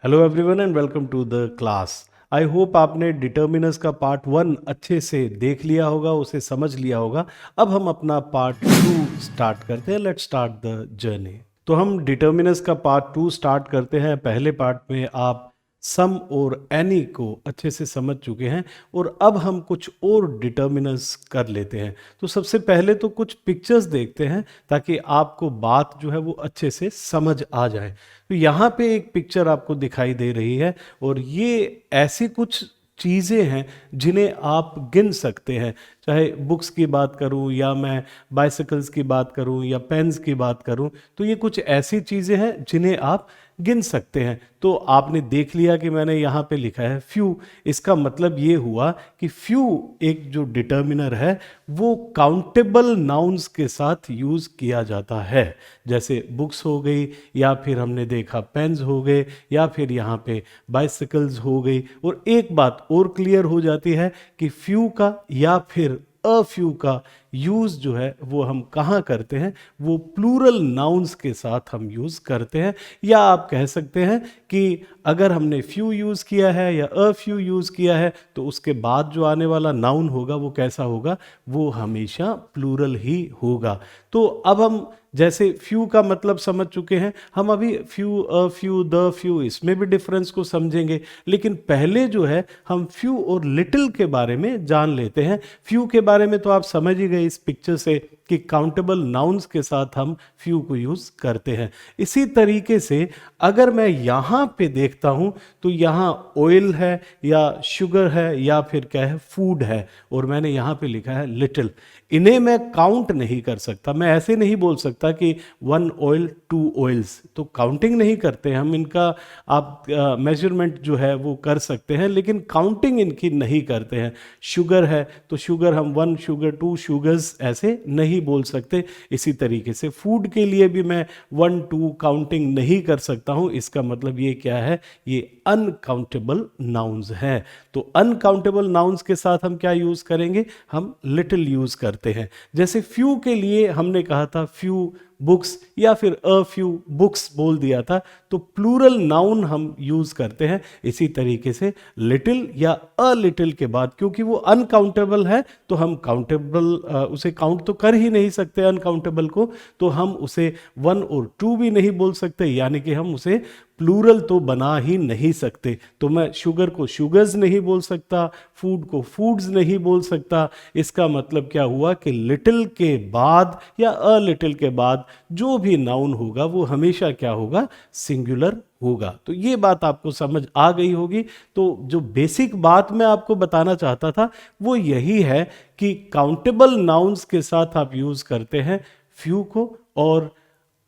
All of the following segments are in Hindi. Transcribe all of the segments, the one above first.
Hello everyone and welcome to the class. I hope आपने डिटर्मिनर्स का पार्ट 1 अच्छे से देख लिया होगा, उसे समझ लिया होगा। अब हम अपना पार्ट 2 स्टार्ट करते हैं। Let's start the journey. तो हम डिटर्मिनर्स का पार्ट 2 स्टार्ट करते हैं। पहले पार्ट में आप सम और एनी को अच्छे से समझ चुके हैं और अब हम कुछ और डिटर्मिनर्स कर लेते हैं। तो सबसे पहले तो कुछ पिक्चर्स देखते हैं ताकि आपको बात जो है वो अच्छे से समझ आ जाए। तो यहाँ पे एक पिक्चर आपको दिखाई दे रही है और ये ऐसी कुछ चीज़ें हैं जिन्हें आप गिन सकते हैं। चाहे बुक्स की बात करूं या मैं बाइसिकल्स की बात करूं या पेन्स की बात करूं, तो ये कुछ ऐसी चीज़ें हैं जिन्हें आप गिन सकते हैं। तो आपने देख लिया कि मैंने यहाँ पे लिखा है फ्यू। इसका मतलब ये हुआ कि फ्यू एक जो डिटर्मिनर है वो काउंटेबल नाउन्स के साथ यूज़ किया जाता है। जैसे बुक्स हो गई, या फिर हमने देखा पेन्स हो गए, या फिर यहाँ पे बाइसिकल्स हो गई। और एक बात और क्लियर हो जाती है कि फ्यू का या फिर अ फ्यू का यूज़ जो है वो हम कहाँ करते हैं, वो प्लूरल नाउन्स के साथ हम यूज़ करते हैं। या आप कह सकते हैं कि अगर हमने फ्यू यूज़ किया है या अ फ्यू यूज़ किया है तो उसके बाद जो आने वाला नाउन होगा वो कैसा होगा, वो हमेशा प्लूरल ही होगा। तो अब हम जैसे फ्यू का मतलब समझ चुके हैं, हम अभी few, a few, the few, इसमें भी डिफरेंस को समझेंगे। लेकिन पहले जो है हम फ्यू और लिटिल के बारे में जान लेते हैं। फ्यू के बारे में तो आप समझ ही गए इस पिक्चर से कि काउंटेबल नाउन्स के साथ हम फ्यू को यूज करते हैं। इसी तरीके से अगर मैं यहाँ पे देखता हूँ तो यहाँ ऑयल है या शुगर है या फिर क्या है, फूड है, और मैंने यहाँ पे लिखा है लिटिल। इन्हें मैं काउंट नहीं कर सकता। मैं ऐसे नहीं बोल सकता कि 1 ऑयल 2 ऑयल्स, तो काउंटिंग नहीं करते हम इनका। आप मेजरमेंट जो है वो कर सकते हैं लेकिन काउंटिंग इनकी नहीं करते हैं। शुगर है तो शुगर हम 1 शुगर 2 शुगर्स ऐसे नहीं बोल सकते। इसी तरीके से फूड के लिए भी मैं 1 2 काउंटिंग नहीं कर सकता हूँ। इसका मतलब ये क्या है, ये अनकाउंटेबल नाउन्स है। तो अनकाउंटेबल नाउन्स के साथ हम क्या यूज करेंगे, हम लिटिल यूज करते हैं। जैसे फ्यू के लिए हमने कहा था फ्यू बुक्स या फिर अ फ्यू बुक्स बोल दिया था, तो प्लूरल नाउन हम यूज करते हैं। इसी तरीके से लिटिल या अ लिटिल के बाद, क्योंकि वो अनकाउंटेबल है तो हम काउंटेबल उसे काउंट तो कर ही नहीं सकते अनकाउंटेबल को, तो हम उसे 1 और 2 भी नहीं बोल सकते, यानी कि हम उसे प्लूरल तो बना ही नहीं सकते। तो मैं शुगर को शुगर्स नहीं बोल सकता, फूड को फूड्स नहीं बोल सकता। इसका मतलब क्या हुआ कि लिटिल के बाद या अ लिटिल के बाद जो भी नाउन होगा वो हमेशा क्या होगा, सिंगुलर होगा। तो ये बात आपको समझ आ गई होगी। तो जो बेसिक बात मैं आपको बताना चाहता था वो यही है कि काउंटेबल नाउन्स के साथ आप यूज करते हैं फ्यू को, और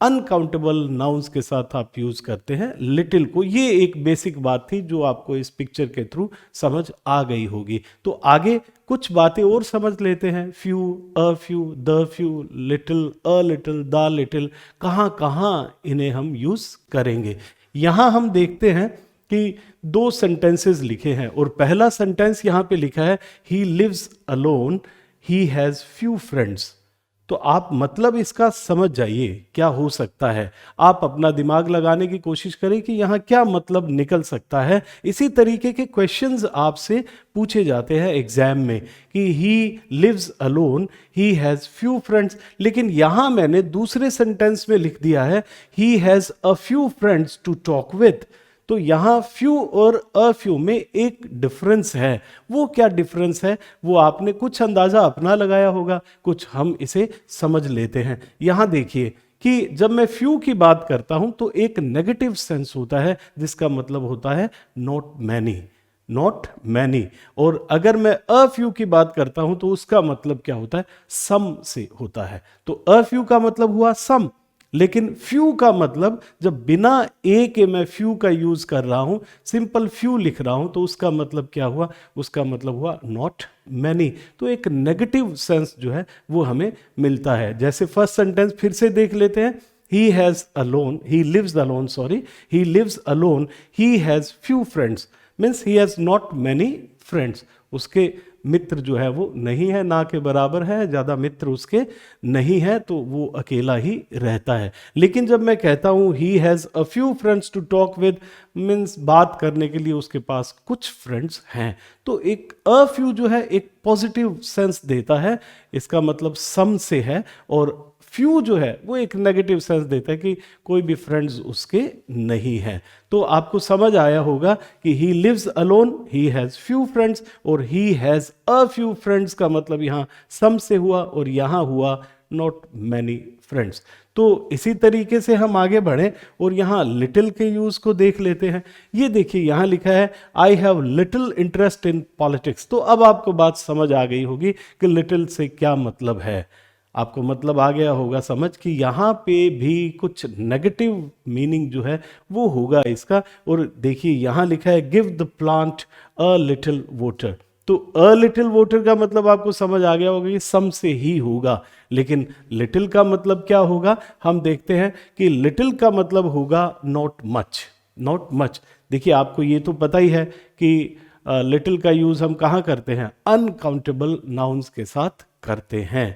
अनकाउंटेबल नाउन्स के साथ आप यूज करते हैं लिटिल को। ये एक बेसिक बात थी जो आपको इस पिक्चर के थ्रू समझ आ गई होगी। तो आगे कुछ बातें और समझ लेते हैं। Few, a few, the few, little, a little, the little, कहाँ कहाँ इन्हें हम यूज करेंगे। यहां हम देखते हैं कि 2 सेंटेंसेस लिखे हैं और पहला सेंटेंस यहां पे लिखा है he lives alone, he has few friends. तो आप मतलब इसका समझ जाइए क्या हो सकता है। आप अपना दिमाग लगाने की कोशिश करें कि यहाँ क्या मतलब निकल सकता है। इसी तरीके के क्वेश्चंस आपसे पूछे जाते हैं एग्जाम में कि he lives alone, he has few friends, लेकिन यहाँ मैंने दूसरे सेंटेंस में लिख दिया है he has a few friends to talk with. तो यहाँ फ्यू और अ फ्यू में एक डिफरेंस है। वो क्या डिफरेंस है, वो आपने कुछ अंदाजा अपना लगाया होगा, कुछ हम इसे समझ लेते हैं। यहाँ देखिए कि जब मैं फ्यू की बात करता हूं तो एक नेगेटिव सेंस होता है जिसका मतलब होता है नॉट मैनी, नॉट मैनी। और अगर मैं अ फ्यू की बात करता हूं तो उसका मतलब क्या होता है, सम से होता है। तो अ फ्यू का मतलब हुआ सम, लेकिन फ्यू का मतलब जब बिना ए के मैं फ्यू का यूज कर रहा हूं, सिंपल फ्यू लिख रहा हूं, तो उसका मतलब क्या हुआ, उसका मतलब हुआ नॉट मैनी। तो एक नेगेटिव सेंस जो है वो हमें मिलता है। जैसे फर्स्ट सेंटेंस फिर से देख लेते हैं, he has alone, he lives alone, sorry, he lives alone, he has few friends, means he has not many friends। उसके मित्र जो है वो नहीं है, ना के बराबर है, ज़्यादा मित्र उसके नहीं है, तो वो अकेला ही रहता है। लेकिन जब मैं कहता हूँ he has a few friends to talk with, means बात करने के लिए उसके पास कुछ फ्रेंड्स हैं, तो एक अ फ्यू जो है एक पॉजिटिव सेंस देता है, इसका मतलब सम से है, और फ्यू जो है वो एक नेगेटिव सेंस देता है कि कोई भी फ्रेंड्स उसके नहीं है। तो आपको समझ आया होगा कि he lives alone, he has few friends, और he has a few friends का मतलब यहाँ सम से हुआ और यहाँ हुआ नॉट मैनी फ्रेंड्स। तो इसी तरीके से हम आगे बढ़ें और यहाँ लिटिल के यूज़ को देख लेते हैं। ये देखिए यहाँ लिखा है I have little interest in politics. तो अब आपको बात समझ आ गई होगी कि लिटिल से क्या मतलब है। आपको मतलब आ गया होगा समझ कि यहाँ पे भी कुछ नेगेटिव मीनिंग जो है वो होगा इसका। और देखिए यहाँ लिखा है give the plant a little water. तो अ लिटिल वाटर का मतलब आपको समझ आ गया होगा कि सम से ही होगा, लेकिन लिटिल का मतलब क्या होगा हम देखते हैं कि लिटिल का मतलब होगा नॉट मच। नॉट मच, देखिए आपको ये तो पता ही है कि लिटिल का यूज़ हम कहाँ करते हैं, अनकाउंटेबल नाउन्स के साथ करते हैं।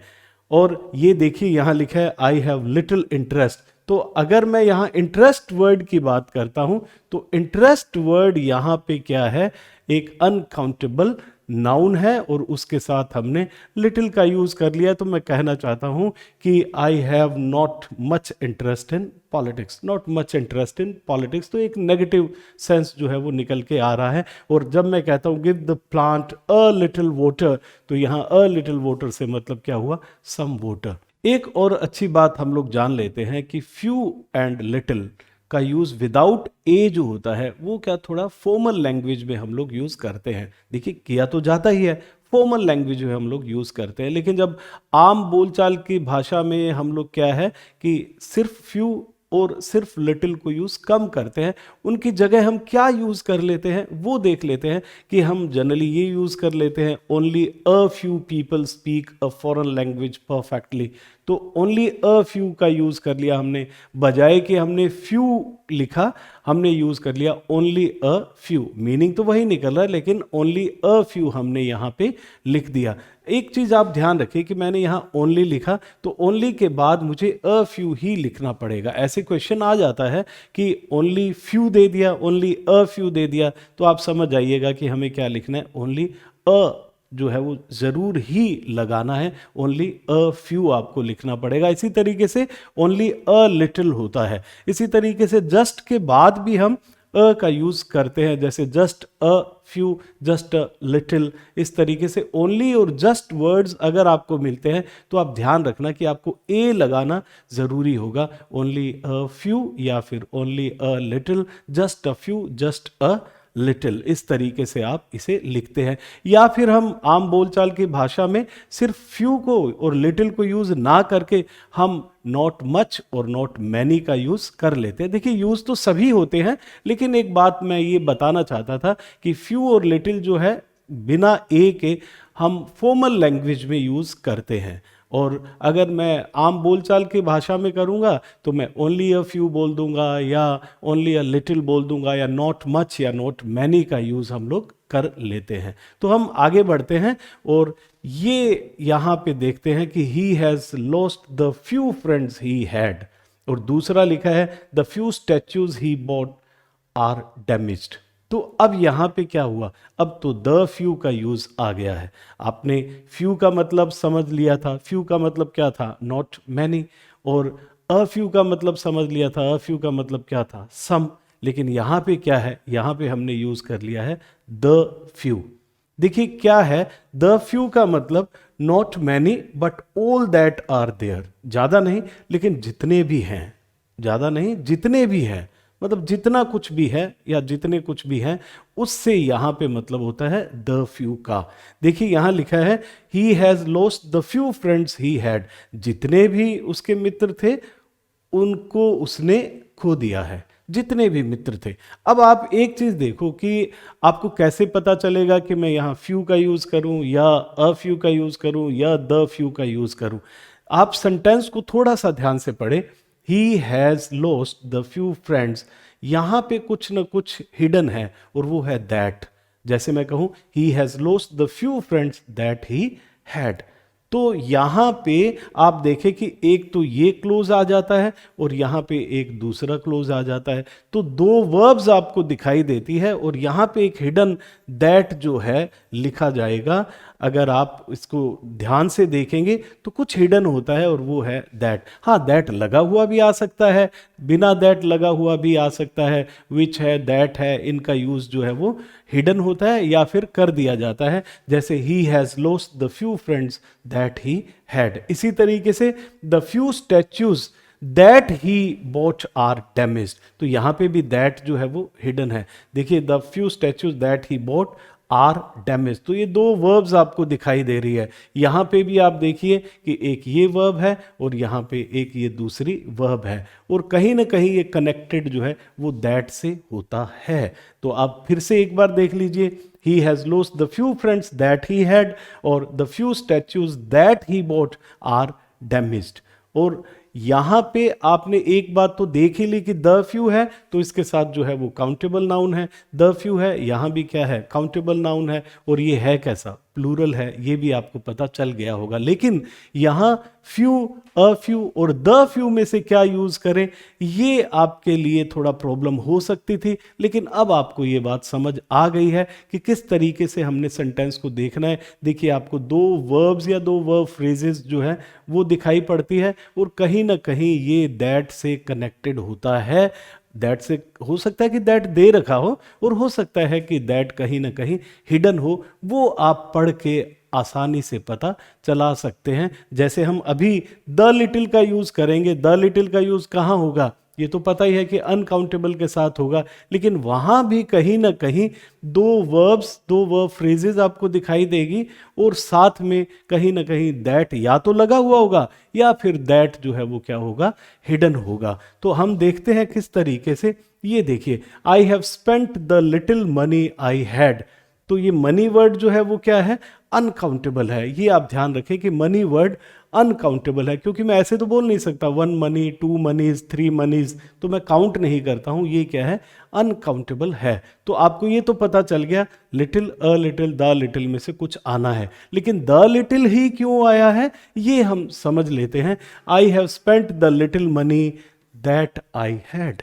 और ये देखिए यहाँ लिखा है आई हैव लिटिल इंटरेस्ट। तो अगर मैं यहाँ इंटरेस्ट वर्ड की बात करता हूँ तो इंटरेस्ट वर्ड यहाँ पे क्या है, एक अनकाउंटेबल नाउन है और उसके साथ हमने लिटिल का यूज कर लिया। तो मैं कहना चाहता हूँ कि I have not much interest in politics. Not much interest in politics, तो एक नेगेटिव सेंस जो है वो निकल के आ रहा है। और जब मैं कहता हूँ give the plant a little water, तो यहाँ अ लिटिल वाटर से मतलब क्या हुआ, सम वाटर। एक और अच्छी बात हम लोग जान लेते हैं कि फ्यू एंड लिटिल का यूज विदाउट ए जो होता है वो क्या थोड़ा फॉर्मल लैंग्वेज में हम लोग यूज करते हैं। देखिए किया तो जाता ही है, फॉर्मल लैंग्वेज में हम लोग यूज करते हैं, लेकिन जब आम बोलचाल की भाषा में हम लोग क्या है कि सिर्फ फ्यू और सिर्फ लिटिल को यूज कम करते हैं। उनकी जगह हम क्या यूज कर लेते हैं वो देख लेते हैं कि हम जनरली ये यूज कर लेते हैं only a few people speak a foreign language perfectly. तो ओनली अ फ्यू का यूज कर लिया हमने, बजाय कि हमने फ्यू लिखा हमने यूज कर लिया ओनली अ फ्यू। मीनिंग तो वही निकल रहा है लेकिन ओनली अ फ्यू हमने यहाँ पे लिख दिया। एक चीज आप ध्यान रखिए कि मैंने यहाँ ओनली लिखा तो ओनली के बाद मुझे अ फ्यू ही लिखना पड़ेगा। ऐसे क्वेश्चन आ जाता है कि ओनली फ्यू दे दिया, ओनली अ फ्यू दे दिया, तो आप समझ जाइएगा कि हमें क्या लिखना है, ओनली अ जो है वो जरूर ही लगाना है, ओनली अ फ्यू आपको लिखना पड़ेगा। इसी तरीके से ओनली अ लिटिल होता है। इसी तरीके से जस्ट के बाद भी हम अ का यूज करते हैं, जैसे just a few, just a little. इस तरीके से ओनली और जस्ट वर्ड्स अगर आपको मिलते हैं तो आप ध्यान रखना कि आपको ए लगाना जरूरी होगा, ओनली अ फ्यू या फिर only a little, just a few, just a little. इस तरीके से आप इसे लिखते हैं। या फिर हम आम बोलचाल की भाषा में सिर्फ फ्यू को और लिटिल को यूज ना करके हम नॉट मच और नॉट मैनी का यूज कर लेते हैं। देखिए यूज तो सभी होते हैं, लेकिन एक बात मैं ये बताना चाहता था कि फ्यू और लिटिल जो है बिना ए के हम फॉर्मल लैंग्वेज में यूज करते हैं। और अगर मैं आम बोलचाल की भाषा में करूँगा तो मैं ओनली अ फ्यू बोल दूंगा या ओनली अ लिटिल बोल दूंगा या नॉट मच या नॉट मैनी का यूज़ हम लोग कर लेते हैं। तो हम आगे बढ़ते हैं और ये यहाँ पे देखते हैं कि he has lost the few friends he had, और दूसरा लिखा है the few statues he bought are damaged. तो अब यहां पे क्या हुआ, अब तो द फ्यू का यूज आ गया है। आपने फ्यू का मतलब समझ लिया था, फ्यू का मतलब क्या था, नॉट मैनी, और अ फ्यू का मतलब समझ लिया था, अ फ्यू का मतलब क्या था, सम। लेकिन यहां पे क्या है, यहां पे हमने यूज कर लिया है द फ्यू। देखिए क्या है, द फ्यू का मतलब not many but all that are there, ज्यादा नहीं लेकिन जितने भी हैं, ज्यादा नहीं जितने भी हैं, मतलब जितना कुछ भी है या जितने कुछ भी हैं, उससे यहां पे मतलब होता है द फ्यू का। देखिए यहां लिखा है ही has lost the few friends he had, जितने भी उसके मित्र थे उनको उसने खो दिया है, जितने भी मित्र थे। अब आप एक चीज देखो कि आपको कैसे पता चलेगा कि मैं यहाँ फ्यू का यूज करूं या अ फ्यू का यूज करूं या द फ्यू का यूज करूं। आप सेंटेंस को थोड़ा सा ध्यान से पढ़ें। ही has lost the few friends, यहां पे कुछ ना कुछ हिडन है और वो है दैट। जैसे मैं कहूं ही has lost the few friends that he had. तो यहां पे आप देखें कि एक तो ये क्लोज आ जाता है और यहां पे एक दूसरा क्लोज आ जाता है, तो दो वर्ब्स आपको दिखाई देती है और यहां पे एक हिडन दैट जो है लिखा जाएगा। अगर आप इसको ध्यान से देखेंगे तो कुछ हिडन होता है और वो है दैट। हाँ, दैट लगा हुआ भी आ सकता है, बिना दैट लगा हुआ भी आ सकता है, विच है, दैट है, इनका यूज जो है वो हिडन होता है या फिर कर दिया जाता है, जैसे he has lost the few friends that he had. इसी तरीके से the few statues that he bought are damaged, तो यहां पे भी दैट जो है वो हिडन है। देखिए the few statues that he bought are damage, तो ये दो वर्ब्स आपको दिखाई दे रही है। यहां पे भी आप देखिए कि एक ये वर्ब है और यहां पे एक ये दूसरी वर्ब है, और कहीं ना कहीं ये कनेक्टेड जो है वो दैट से होता है। तो आप फिर से एक बार देख लीजिए, he has lost the few friends that he had और the few statues that he bought are damaged. और यहां पे आपने एक बात तो देख ही ली कि द फ्यू है तो इसके साथ जो है वो काउंटेबल नाउन है, द फ्यू है यहां भी क्या है, काउंटेबल नाउन है, और ये है कैसा, प्लूरल है, ये भी आपको पता चल गया होगा। लेकिन यहां फ्यू, अ फ्यू और द फ्यू में से क्या यूज करें, ये आपके लिए थोड़ा प्रॉब्लम हो सकती थी, लेकिन अब आपको ये बात समझ आ गई है कि किस तरीके से हमने सेंटेंस को देखना है। देखिए आपको दो वर्ब्स या दो वर्ब फ्रेजेस जो है वो दिखाई पड़ती है और कहीं ना कहीं ये दैट से कनेक्टेड होता है। दैट से हो सकता है कि दैट दे रखा हो और हो सकता है कि दैट कहीं ना कहीं हिडन हो, वो आप पढ़ के आसानी से पता चला सकते हैं। जैसे हम अभी द लिटिल का यूज करेंगे, द लिटिल का यूज कहाँ होगा, ये तो पता ही है कि अनकाउंटेबल के साथ होगा, लेकिन वहां भी कहीं ना कहीं दो वर्ब्स, दो वर्ब फ्रेजेस आपको दिखाई देगी और साथ में कहीं ना कहीं दैट या तो लगा हुआ होगा या फिर दैट जो है वो क्या होगा, हिडन होगा। तो हम देखते हैं किस तरीके से। ये देखिए, I have spent the little money I had, तो ये मनी वर्ड जो है वो क्या है, अनकाउंटेबल है। ये आप ध्यान रखें कि मनी वर्ड अनकाउंटेबल है, क्योंकि मैं ऐसे तो बोल नहीं सकता वन मनी, टू मनीज, थ्री मनीज, तो मैं काउंट नहीं करता हूं, ये क्या है, अनकाउंटेबल है। तो आपको ये तो पता चल गया little, a little, the little में से कुछ आना है, लेकिन द लिटिल ही क्यों आया है ये हम समझ लेते हैं। I have spent the little money that I had,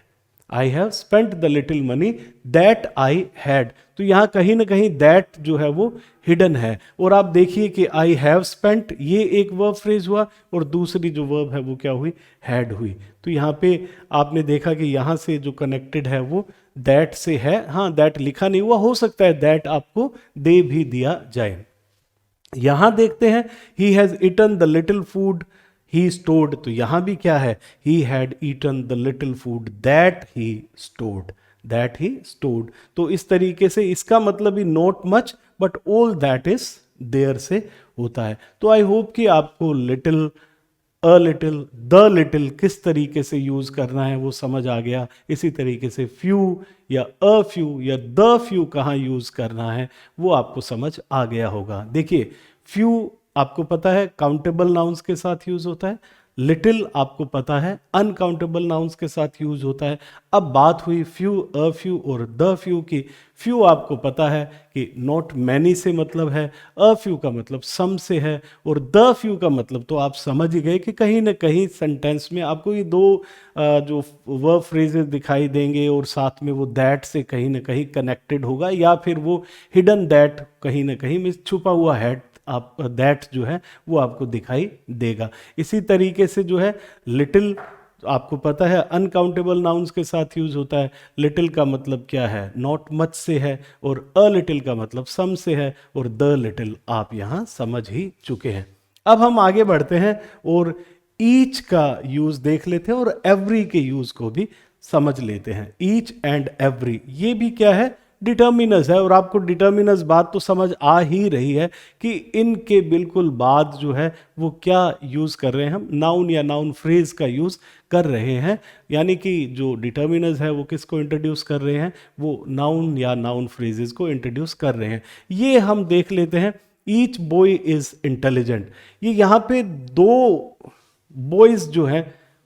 I have spent the little money that I had, तो यहां कहीं ना कहीं दैट जो है वो हिडन है। और आप देखिए कि आई हैव स्पेंट ये एक वर्ब फ्रेज हुआ और दूसरी जो वर्ब है वो क्या हुई, हैड हुई। तो यहाँ पे आपने देखा कि यहाँ से जो कनेक्टेड है वो दैट से है। हाँ, दैट लिखा नहीं हुआ, हो सकता है दैट आपको दे भी दिया जाए। यहां देखते हैं he has eaten the little food he stored, तो यहां भी क्या है, he had eaten the little food that he stored, that he stored. तो इस तरीके से इसका मतलब he not much but all that is there से होता है। तो आई होप कि आपको little, a little, the little किस तरीके से यूज करना है वो समझ आ गया। इसी तरीके से फ्यू या अ फ्यू या द फ्यू कहाँ यूज करना है वो आपको समझ आ गया होगा। देखिए फ्यू आपको पता है काउंटेबल नाउन्स के साथ यूज होता है, लिटिल आपको पता है अनकाउंटेबल नाउन्स के साथ यूज होता है। अब बात हुई फ्यू, अ फ्यू और द फ्यू की। फ्यू आपको पता है कि नॉट मैनी से मतलब है, अ फ्यू का मतलब सम से है, और द फ्यू का मतलब तो आप समझ ही गए कि कहीं ना कहीं सेंटेंस में आपको ये दो जो वर्ब फ्रेजेस दिखाई देंगे और साथ में वो दैट से कहीं ना कहीं कनेक्टेड होगा, या फिर वो हिडन दैट कहीं ना कहीं में छुपा हुआ है, आप दैट जो है वो आपको दिखाई देगा। इसी तरीके से जो है लिटिल आपको पता है अनकाउंटेबल नाउन्स के साथ यूज होता है। लिटिल का मतलब क्या है, नॉट मच से है, और अ लिटिल का मतलब सम से है, और द लिटिल आप यहां समझ ही चुके हैं। अब हम आगे बढ़ते हैं और ईच का यूज देख लेते हैं और एवरी के यूज को भी समझ लेते हैं। ईच एंड एवरी ये भी क्या है, डिटर्मिनस है, और आपको डिटर्मिनस बात तो समझ आ ही रही है कि इनके बिल्कुल बाद जो है वो क्या यूज कर रहे हैं, हम नाउन या नाउन फ्रेज का यूज कर रहे हैं। यानी कि जो डिटर्मिनस है वो किसको इंट्रोड्यूस कर रहे हैं, वो नाउन या नाउन फ्रेजेस को इंट्रोड्यूस कर रहे हैं। ये हम देख लेते हैं। ईच बॉय इज इंटेलिजेंट, ये यहाँ पे दो बॉयज जो है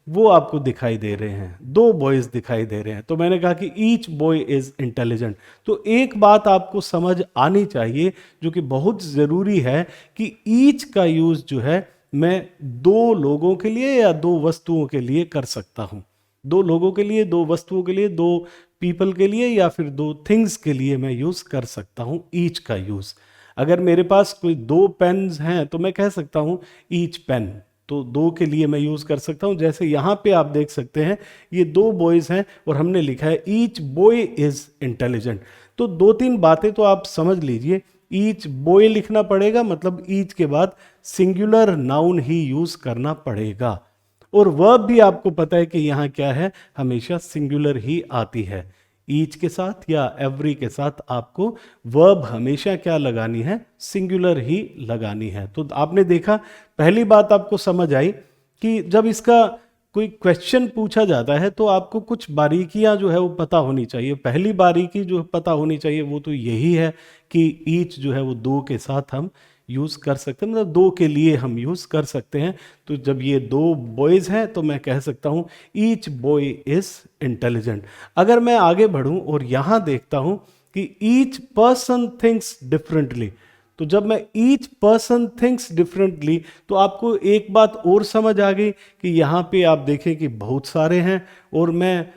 वो आपको दिखाई दे रहे हैं, दो बॉयज दिखाई दे रहे हैं। तो मैंने कहा कि ईच बॉय इज इंटेलिजेंट। तो एक बात आपको समझ आनी चाहिए जो कि बहुत ज़रूरी है कि ईच का यूज़ जो है मैं दो लोगों के लिए या दो वस्तुओं के लिए कर सकता हूँ। दो लोगों के लिए, दो वस्तुओं के लिए, दो पीपल के लिए या फिर दो थिंग्स के लिए मैं यूज़ कर सकता हूँ ईच का यूज़। अगर मेरे पास कोई दो पेन्स हैं तो मैं कह सकता हूँ ईच पेन, तो दो के लिए मैं यूज़ कर सकता हूँ। जैसे यहाँ पे आप देख सकते हैं ये दो बॉयज़ हैं और हमने लिखा है ईच बॉय इज़ इंटेलिजेंट। तो दो तीन बातें तो आप समझ लीजिए। ईच बॉय लिखना पड़ेगा, मतलब ईच के बाद सिंगुलर नाउन ही यूज़ करना पड़ेगा। और वर्ब भी आपको पता है कि यहाँ क्या है, हमेशा सिंगुलर ही आती है। ईच के साथ या एवरी के साथ आपको वर्ब हमेशा क्या लगानी है, सिंगुलर ही लगानी है। तो आपने देखा, पहली बात आपको समझ आई कि जब इसका कोई क्वेश्चन पूछा जाता है तो आपको कुछ बारीकियां जो है वो पता होनी चाहिए। पहली बारीकी जो पता होनी चाहिए वो तो यही है कि ईच जो है वो दो के साथ हम यूज़ कर सकते हैं, मतलब दो के लिए हम यूज़ कर सकते हैं। तो जब ये दो बॉयज़ हैं तो मैं कह सकता हूँ ईच बॉय इज़ इंटेलिजेंट। अगर मैं आगे बढ़ूँ और यहाँ देखता हूँ कि ईच पर्सन थिंक्स डिफरेंटली, तो जब मैं ईच पर्सन थिंक्स डिफरेंटली तो आपको एक बात और समझ आ गई कि यहाँ पे आप देखें कि बहुत सारे हैं और मैं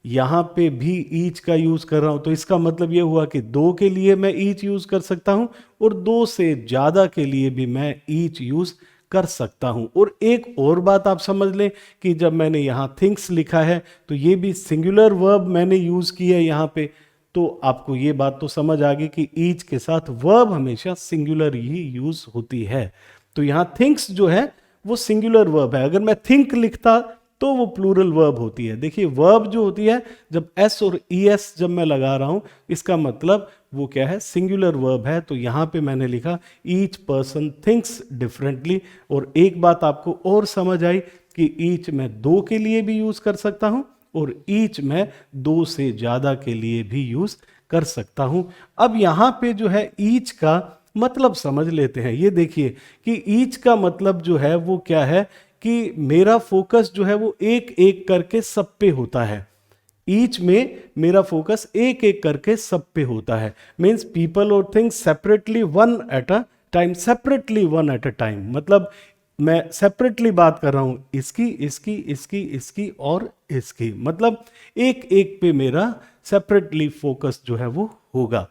यहाँ पे भी ईच का यूज़ कर रहा हूँ। तो इसका मतलब ये हुआ कि दो के लिए मैं ईच यूज़ कर सकता हूँ और दो से ज़्यादा के लिए भी मैं ईच यूज़ कर सकता हूँ। और एक और बात आप समझ लें कि जब मैंने यहाँ थिंग्स लिखा है तो ये भी सिंगुलर वर्ब मैंने यूज़ की है यहाँ पे। तो आपको ये बात तो समझ आ गई कि ईच के साथ वर्ब हमेशा सिंगुलर ही यूज़ होती है। तो यहाँ थिंक्स जो है वो सिंगुलर वर्ब है। अगर मैं थिंक लिखता तो वो प्लूरल वर्ब होती है। देखिए वर्ब जो होती है जब एस और ई एस जब मैं लगा रहा हूं इसका मतलब वो क्या है, सिंगुलर वर्ब है। तो यहां पे मैंने लिखा ईच पर्सन थिंक्स डिफरेंटली। और एक बात आपको और समझ आई कि ईच मैं दो के लिए भी यूज कर सकता हूं और ईच मैं दो से ज्यादा के लिए भी यूज कर सकता हूं। अब यहां पे जो है ईच का मतलब समझ लेते हैं। ये देखिए कि ईच का मतलब जो है वो क्या है कि मेरा फोकस जो है वो एक एक करके सब पे होता है। ईच में मेरा फोकस एक एक करके सब पे होता है। मीन्स पीपल और things separately one at a time, separately one at a time, मतलब मैं सेपरेटली बात कर रहा हूं इसकी इसकी इसकी इसकी और इसकी, मतलब एक एक पे मेरा सेपरेटली फोकस जो है वो होगा।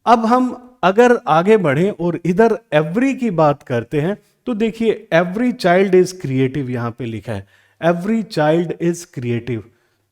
अब हम अगर आगे बढ़ें और इधर एवरी की बात करते हैं तो देखिए एवरी चाइल्ड इज क्रिएटिव यहां पे लिखा है, एवरी चाइल्ड इज क्रिएटिव।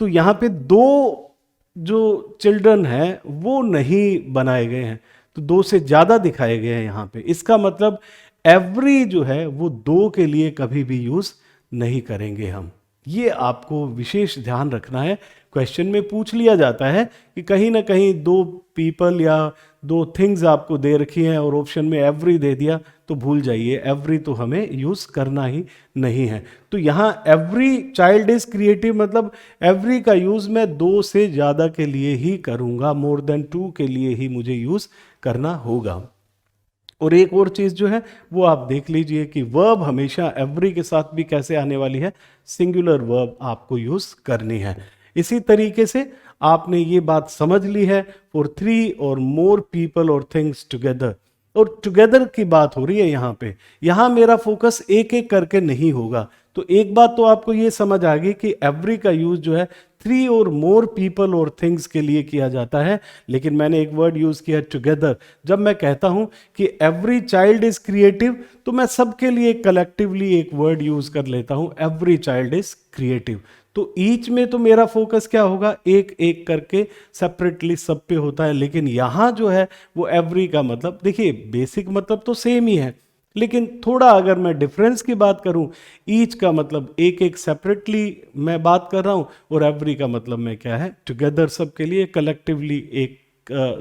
तो यहां पे दो जो चिल्ड्रन हैं वो नहीं बनाए गए हैं, तो दो से ज्यादा दिखाए गए हैं यहां पे। इसका मतलब एवरी जो है वो दो के लिए कभी भी यूज नहीं करेंगे हम। ये आपको विशेष ध्यान रखना है। क्वेश्चन में पूछ लिया जाता है कि कहीं ना कहीं दो पीपल या दो थिंग्स आपको दे रखी हैं और ऑप्शन में एवरी दे दिया तो भूल जाइए, एवरी तो हमें यूज करना ही नहीं है। तो यहाँ एवरी चाइल्ड इज क्रिएटिव मतलब एवरी का यूज मैं दो से ज्यादा के लिए ही करूंगा, मोर देन टू के लिए ही मुझे यूज करना होगा। और एक और चीज जो है वो आप देख लीजिए कि वर्ब हमेशा एवरी के साथ भी कैसे आने वाली है, सिंगुलर वर्ब आपको यूज करनी है। इसी तरीके से आपने ये बात समझ ली है फॉर थ्री और मोर पीपल और थिंग्स टुगेदर। और टुगेदर की बात हो रही है यहाँ पे, यहाँ मेरा फोकस एक एक करके नहीं होगा। तो एक बात तो आपको ये समझ आ गई कि एवरी का यूज जो है थ्री और मोर पीपल और थिंग्स के लिए किया जाता है। लेकिन मैंने एक वर्ड यूज किया टुगेदर। जब मैं कहता हूं कि एवरी चाइल्ड इज क्रिएटिव तो मैं सबके लिए कलेक्टिवली एक वर्ड यूज कर लेता हूं, एवरी चाइल्ड इज क्रिएटिव। तो ईच में तो मेरा फोकस क्या होगा, एक एक करके सेपरेटली सब पे होता है। लेकिन यहां जो है वो एवरी का मतलब, देखिए बेसिक मतलब तो सेम ही है, लेकिन थोड़ा अगर मैं डिफरेंस की बात करूं, ईच का मतलब एक एक सेपरेटली मैं बात कर रहा हूं और एवरी का मतलब मैं क्या है, टुगेदर सबके लिए, कलेक्टिवली एक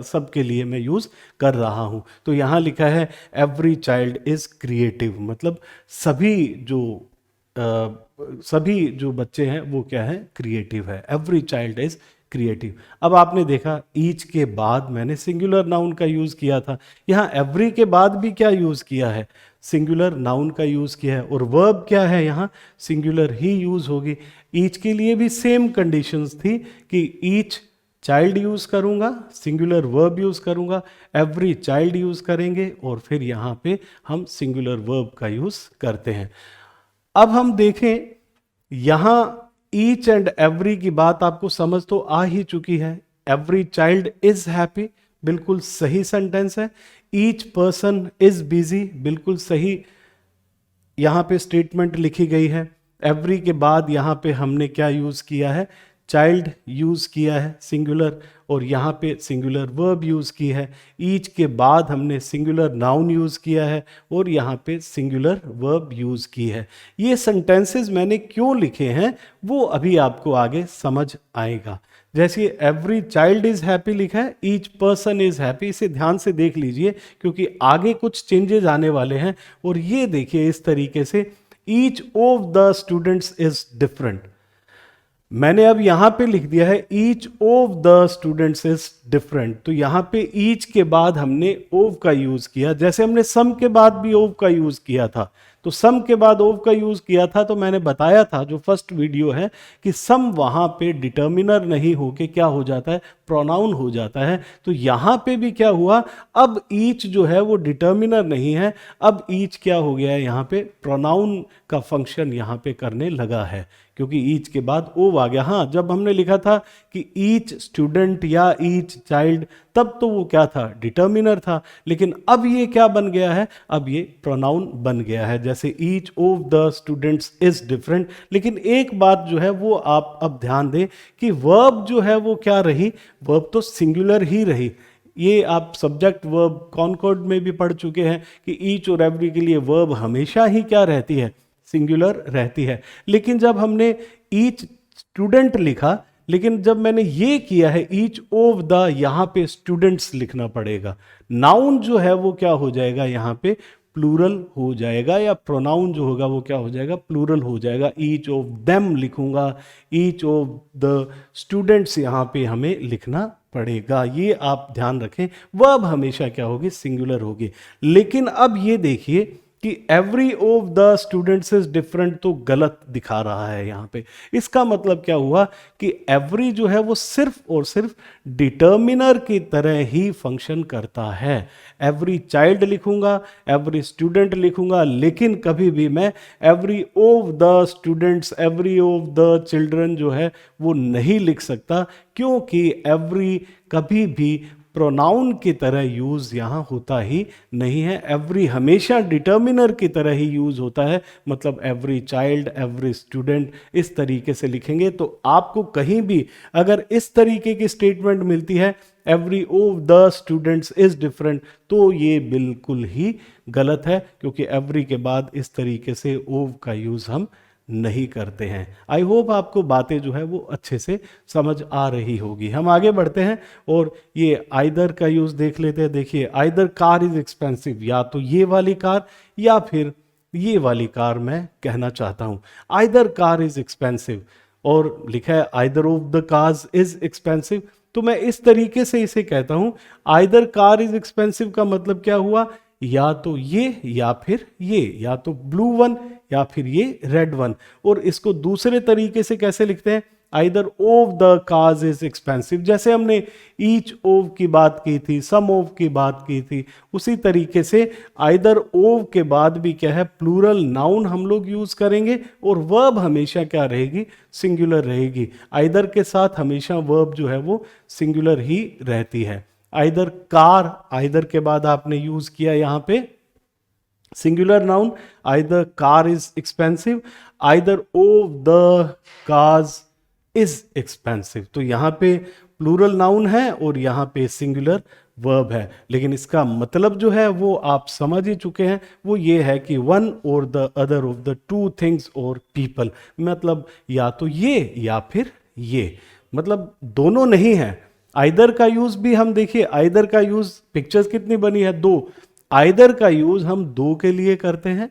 सबके लिए मैं यूज कर रहा हूं। तो यहां लिखा है एवरी चाइल्ड इज क्रिएटिव, मतलब सभी जो सभी जो बच्चे हैं वो क्या है, क्रिएटिव है। Every child is creative. अब आपने देखा ईच के बाद मैंने सिंगुलर नाउन का यूज किया था, यहाँ एवरी के बाद भी क्या यूज किया है, सिंगुलर नाउन का यूज़ किया है, और वर्ब क्या है यहाँ, सिंगुलर ही यूज़ होगी। ईच के लिए भी सेम कंडीशंस थी कि ईच चाइल्ड यूज़ करूँगा, सिंगुलर वर्ब यूज़ करूँगा, एवरी चाइल्ड यूज़ करेंगे, और फिर यहाँ पे हम सिंगुलर वर्ब का यूज़ करते हैं। अब हम देखें यहाँ ईच एंड एवरी की बात आपको समझ तो आ ही चुकी है। एवरी चाइल्ड इज हैप्पी, बिल्कुल सही सेंटेंस है। ईच पर्सन इज बिजी, बिल्कुल सही यहाँ पे स्टेटमेंट लिखी गई है। एवरी के बाद यहाँ पे हमने क्या यूज़ किया है, चाइल्ड यूज़ किया है सिंगुलर, और यहाँ पे सिंगुलर वर्ब यूज़ की है। ईच के बाद हमने सिंगुलर नाउन यूज़ किया है, और यहाँ पे सिंगुलर वर्ब यूज़ की है। ये सेंटेंसेस मैंने क्यों लिखे हैं वो अभी आपको आगे समझ आएगा। जैसे एवरी चाइल्ड इज़ हैप्पी लिखा है, ईच पर्सन इज़ हैप्पी, इसे ध्यान से देख लीजिए क्योंकि आगे कुछ चेंजेस आने वाले हैं। और ये देखिए इस तरीके से, each of the students is different. मैंने अब यहां पे लिख दिया है each of the students is different, तो यहां पे ईच के बाद हमने ऑफ का यूज किया, जैसे हमने सम के बाद भी ऑफ का यूज किया था। तो सम के बाद ऑफ का यूज किया था, तो मैंने बताया था जो फर्स्ट वीडियो है कि सम वहां पे डिटर्मिनर नहीं होके क्या हो जाता है, प्रोनाउन हो जाता है। तो यहां पे भी क्या हुआ, अब ईच जो है वो डिटर्मिनर नहीं है, अब ईच क्या हो गया है, यहाँ पे प्रोनाउन का फंक्शन यहाँ पे करने लगा है, क्योंकि ईच के बाद ओ आ गया। हाँ, जब हमने लिखा था कि ईच स्टूडेंट या ईच चाइल्ड, तब तो वो क्या था, डिटर्मिनर था, लेकिन अब ये क्या बन गया है, अब ये प्रोनाउन बन गया है। जैसे each of the students is different. लेकिन एक बात जो है वो आप अब ध्यान दें कि वर्ब जो है वो क्या रही, वर्ब तो सिंगुलर ही रही। ये आप सब्जेक्ट वर्ब कॉनकॉर्ड में भी पढ़ चुके हैं कि ईच और एवरी के लिए वर्ब हमेशा ही क्या रहती है, सिंगुलर रहती है। लेकिन जब हमने ईच स्टूडेंट लिखा, लेकिन जब मैंने ये किया है ईच ऑफ द, यहां पे स्टूडेंट्स लिखना पड़ेगा। नाउन जो है वो क्या हो जाएगा, यहां पे प्लूरल हो जाएगा, या प्रोनाउन जो होगा वो क्या हो जाएगा, प्लूरल हो जाएगा। ईच ऑफ देम लिखूंगा, ईच ऑफ द स्टूडेंट्स यहां पे हमें लिखना पड़ेगा। ये आप ध्यान रखें, वर्ब हमेशा क्या होगी, सिंगुलर होगी। लेकिन अब ये देखिए कि every of the students is different, तो गलत दिखा रहा है यहाँ पे। इसका मतलब क्या हुआ कि एवरी जो है वो सिर्फ और सिर्फ डिटर्मिनर की तरह ही फंक्शन करता है। एवरी चाइल्ड लिखूंगा, एवरी स्टूडेंट लिखूंगा, लेकिन कभी भी मैं every of the students, every of the children जो है वो नहीं लिख सकता, क्योंकि एवरी कभी भी प्रोनाउन की तरह यूज यहां होता ही नहीं है। एवरी हमेशा डिटर्मिनर की तरह ही यूज होता है, मतलब एवरी चाइल्ड, एवरी स्टूडेंट, इस तरीके से लिखेंगे। तो आपको कहीं भी अगर इस तरीके की स्टेटमेंट मिलती है every of the students is different, तो ये बिल्कुल ही गलत है, क्योंकि एवरी के बाद इस तरीके से ऑफ का यूज हम नहीं करते हैं। आई होप आपको बातें जो है वो अच्छे से समझ आ रही होगी। हम आगे बढ़ते हैं और ये आइदर का यूज देख लेते हैं। देखिए, आइदर कार इज एक्सपेंसिव, या तो ये वाली कार या फिर ये वाली कार मैं कहना चाहता हूं। आइदर कार इज एक्सपेंसिव, और लिखा है either of the cars is expensive, तो मैं इस तरीके से इसे कहता हूं। आइदर कार इज एक्सपेंसिव का मतलब क्या हुआ, या तो ये या फिर ये, या तो ब्लू वन या फिर ये रेड वन। और इसको दूसरे तरीके से कैसे लिखते हैं, either of the cars is expensive. जैसे हमने ईच ऑफ की बात की थी, सम ऑफ की बात की थी, उसी तरीके से आइदर ऑफ के बाद भी क्या है, प्लूरल नाउन हम लोग यूज करेंगे, और वर्ब हमेशा क्या रहेगी, सिंगुलर रहेगी। आइदर के साथ हमेशा वर्ब जो है वो सिंगुलर ही रहती है। आइदर कार, आइदर के बाद आपने यूज किया यहां पे singular noun, either car is expensive, either of the cars is expensive. तो यहां पे प्लूरल नाउन है और यहां पे सिंगुलर वर्ब है, लेकिन इसका मतलब जो है वो आप समझ ही चुके हैं। वो ये है कि वन और the other of the two things और पीपल, मतलब या तो ये या फिर ये, मतलब दोनों नहीं है। आइदर का यूज भी हम देखिए, आइदर का यूज पिक्चर्स कितनी बनी है, दो। आइदर का यूज हम दो के लिए करते हैं,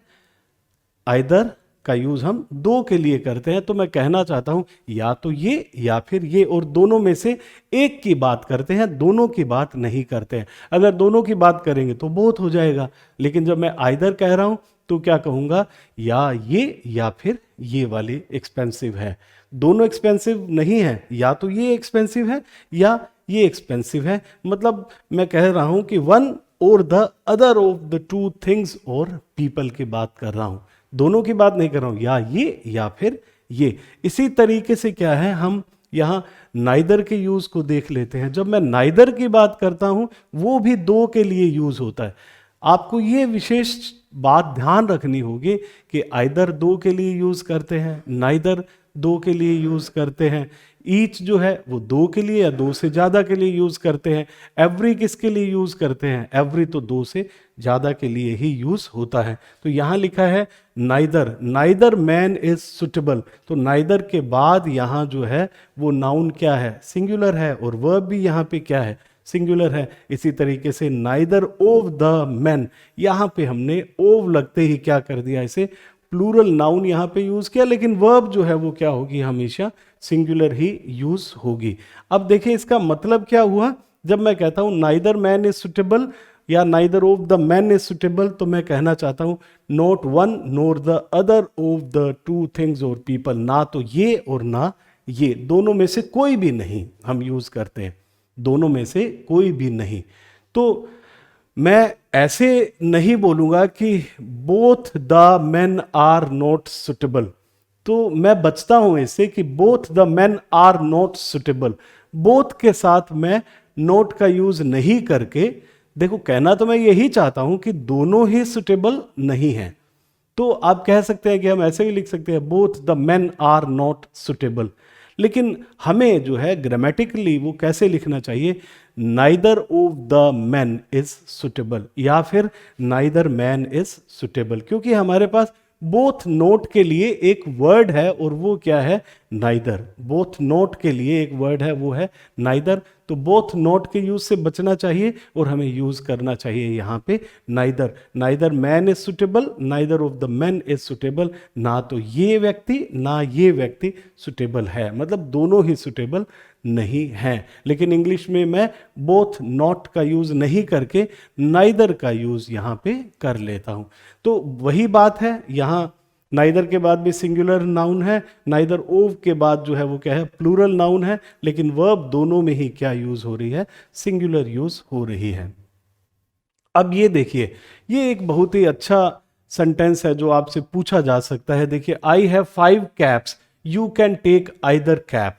आइदर का यूज हम दो के लिए करते हैं, तो मैं कहना चाहता हूं या तो ये या फिर ये, और दोनों में से एक की बात करते हैं, दोनों की बात नहीं करते हैं। अगर दोनों की बात करेंगे तो बोथ हो जाएगा, लेकिन जब मैं आइदर कह रहा हूं तो क्या कहूंगा, या ये या फिर ये वाली एक्सपेंसिव है। दोनों एक्सपेंसिव नहीं है, या तो ये एक्सपेंसिव है या ये एक्सपेंसिव है। मतलब मैं कह रहा हूं कि वन और the other of the two things और पीपल की बात कर रहा हूं, दोनों की बात नहीं कर रहा हूं, या ये या फिर ये। इसी तरीके से क्या है, हम यहां नाइदर के यूज को देख लेते हैं। जब मैं नाइदर की बात करता हूं वो भी दो के लिए यूज होता है। आपको ये विशेष बात ध्यान रखनी होगी कि आइदर दो के लिए यूज करते हैं, नाइदर दो के लिए यूज करते हैं, ईच जो है वो दो के लिए या दो से ज्यादा के लिए यूज करते हैं, एवरी किसके लिए यूज करते हैं, एवरी तो दो से ज्यादा के लिए ही यूज होता है। तो यहां लिखा है neither, neither man is suitable, तो नाइदर के बाद यहां जो है वो नाउन क्या है, सिंगुलर है, और वर्ब भी यहां पे क्या है, सिंगुलर है। इसी तरीके से नाइदर ऑफ द मैन, यहां पे हमने ओव लगते ही क्या कर दिया, इसे प्लूरल नाउन यहां पे यूज किया, लेकिन वर्ब जो है वो क्या होगी, हमेशा सिंगुलर ही यूज होगी। अब देखिए इसका मतलब क्या हुआ, जब मैं कहता हूं नाइदर मैन इज सुटेबल या neither of the man is suitable, तो मैं कहना चाहता हूं not one NOR the other of the two things और पीपल, ना तो ये और ना ये, दोनों में से कोई भी नहीं हम यूज करते हैं, दोनों में से कोई भी नहीं। तो मैं ऐसे नहीं बोलूंगा कि both the men are not suitable, तो मैं बचता हूं इससे कि both the men are not suitable. Both के साथ मैं नोट का यूज नहीं करके, देखो कहना तो मैं यही चाहता हूं कि दोनों ही सुटेबल नहीं हैं, तो आप कह सकते हैं कि हम ऐसे भी लिख सकते हैं both the men are not suitable. लेकिन हमें जो है ग्रामेटिकली वो कैसे लिखना चाहिए, neither of the man is suitable या फिर नाइदर मैन इज सुटेबल, क्योंकि हमारे पास बोथ नोट के लिए एक वर्ड है और वो क्या है, नाइदर। बोथ नोट के लिए एक वर्ड है, वो है नाइदर। तो बोथ नोट के यूज से बचना चाहिए और हमें यूज करना चाहिए यहां पे neither. Neither man is suitable, neither of the man is suitable, ना तो ये व्यक्ति ना ये व्यक्ति सुटेबल है, मतलब दोनों ही सुटेबल नहीं हैं। लेकिन इंग्लिश में मैं बोथ नॉट का यूज नहीं करके नाइदर का यूज यहां पे कर लेता हूं। तो वही बात है, यहां नाइदर के बाद भी सिंगुलर नाउन है, नाइदर ओव के बाद जो है वो क्या है, प्लूरल नाउन है, लेकिन वर्ब दोनों में ही क्या यूज हो रही है, सिंगुलर यूज हो रही है। अब ये देखिए, ये एक बहुत ही अच्छा सेंटेंस है जो आपसे पूछा जा सकता है। देखिए, I have 5 caps, you can take either cap.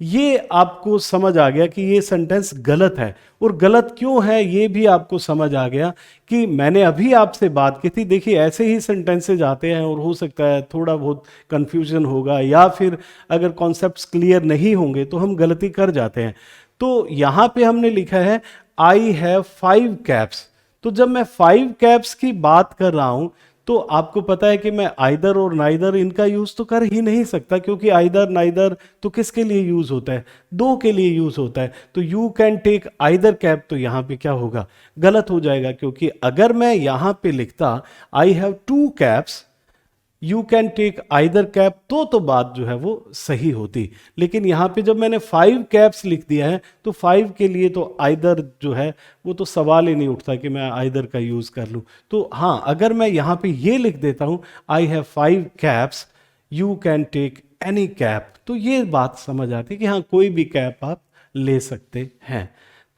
ये आपको समझ आ गया कि ये सेंटेंस गलत है, और गलत क्यों है ये भी आपको समझ आ गया कि मैंने अभी आपसे बात की थी। देखिए ऐसे ही सेंटेंसेज आते हैं और हो सकता है थोड़ा बहुत कंफ्यूजन होगा, या फिर अगर कॉन्सेप्ट्स क्लियर नहीं होंगे तो हम गलती कर जाते हैं। तो यहाँ पे हमने लिखा है आई हैव 5 कैप्स, तो जब मैं 5 कैप्स की बात कर रहा हूं तो आपको पता है कि मैं आइदर और नाइदर इनका यूज तो कर ही नहीं सकता, क्योंकि आइदर नाइदर तो किसके लिए यूज होता है, दो के लिए यूज होता है। तो you can take either cap, तो यहां पे क्या होगा, गलत हो जाएगा, क्योंकि अगर मैं यहां पे लिखता I have 2 caps, you can take either cap, तो बात जो है वो सही होती। लेकिन यहाँ पे जब मैंने 5 कैप्स लिख दिया है तो 5 के लिए तो आइदर जो है वो तो सवाल ही नहीं उठता कि मैं आइदर का यूज कर लूँ। तो हाँ, अगर मैं यहाँ पे ये लिख देता हूँ I have 5 caps, you can take any cap, तो ये बात समझ आती है कि हाँ कोई भी कैप आप ले सकते हैं।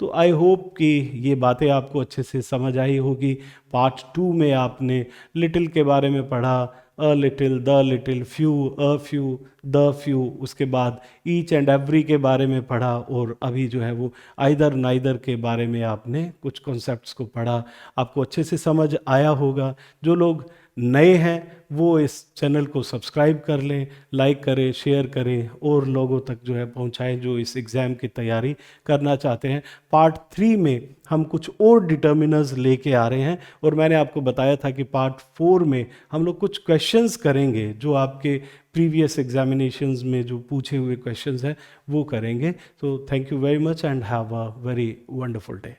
तो आई होप कि ये बातें आपको अच्छे से समझ आई होगी। पार्ट 2 में आपने लिटिल के बारे में पढ़ा, अ little, the little, few, a few, the few, उसके बाद ईच एंड एवरी के बारे में पढ़ा, और अभी जो है वो आइदर नाइदर के बारे में आपने कुछ कॉन्सेप्ट्स को पढ़ा। आपको अच्छे से समझ आया होगा। जो लोग नए हैं वो इस चैनल को सब्सक्राइब कर लें, लाइक करें, शेयर करें, और लोगों तक जो है पहुंचाएं जो इस एग्ज़ाम की तैयारी करना चाहते हैं। पार्ट 3 में हम कुछ और डिटर्मिनर्स लेके आ रहे हैं, और मैंने आपको बताया था कि पार्ट 4 में हम लोग कुछ क्वेश्चंस करेंगे जो आपके प्रीवियस एग्जामिनेशंस में जो पूछे हुए क्वेश्चंस हैं वो करेंगे। तो thank you very much and have a very wonderful day.